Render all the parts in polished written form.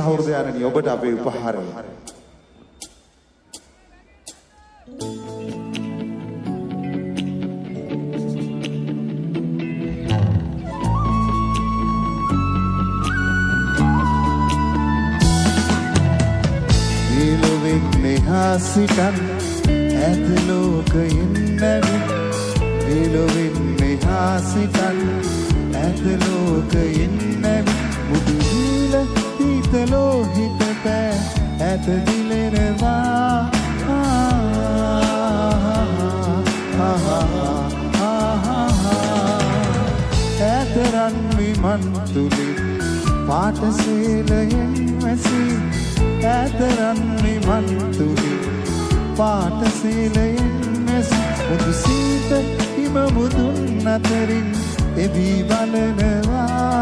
සහෘදයාණනි ඔබට අපේ උපහාරය. විලොවෙන් මෙහා සිටන් ඇත ලෝකයෙන් නැවි විලොවෙන් මෙහා සිටන් ඇත ලෝකයෙන් නැවි මුදු හිල හිතලෝ හිතට ඇත දිලෙනවා ඇතරන් විමන් තුලින් පාටසේලයෙන් වැසී ඇතරන් විමන් තුලින් පාටසේලයෙන් වැසී මුදු සීත හිම මුදුන් අතරින් එවී බලනවා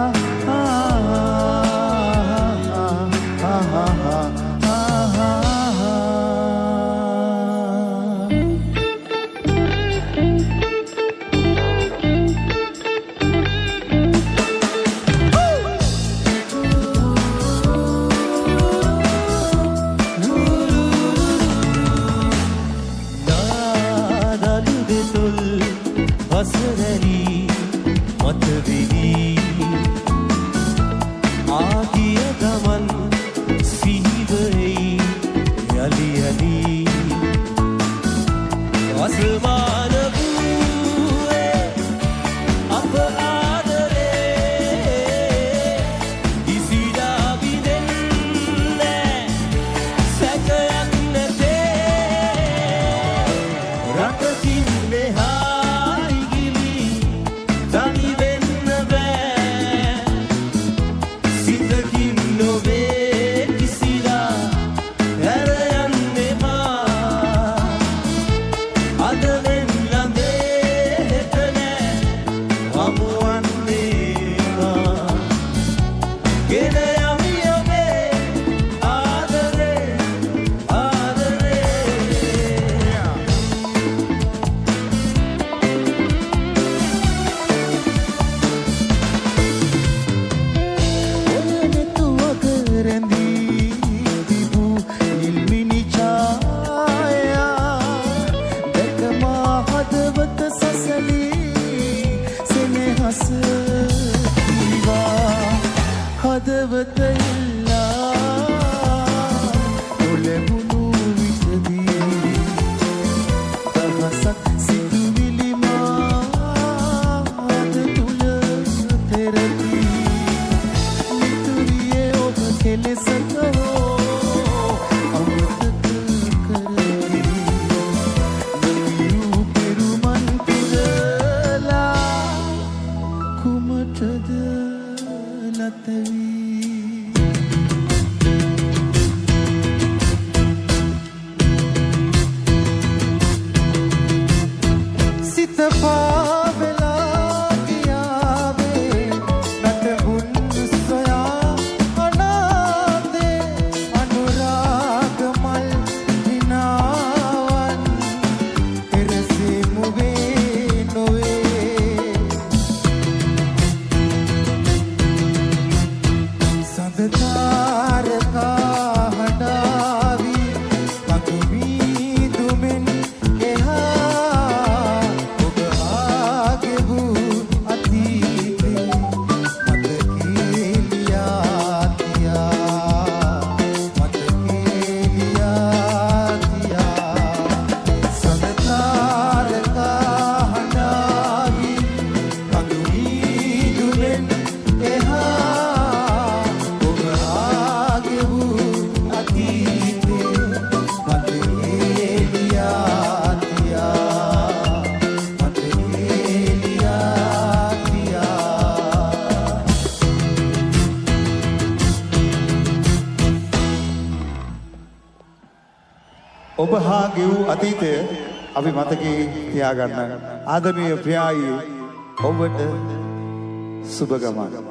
ඔබ හා ගෙවූ අතීතය අපි මතකයේ තියාගන්න ආදරණීය ප්‍රියායි ඔබට සුබ ගමන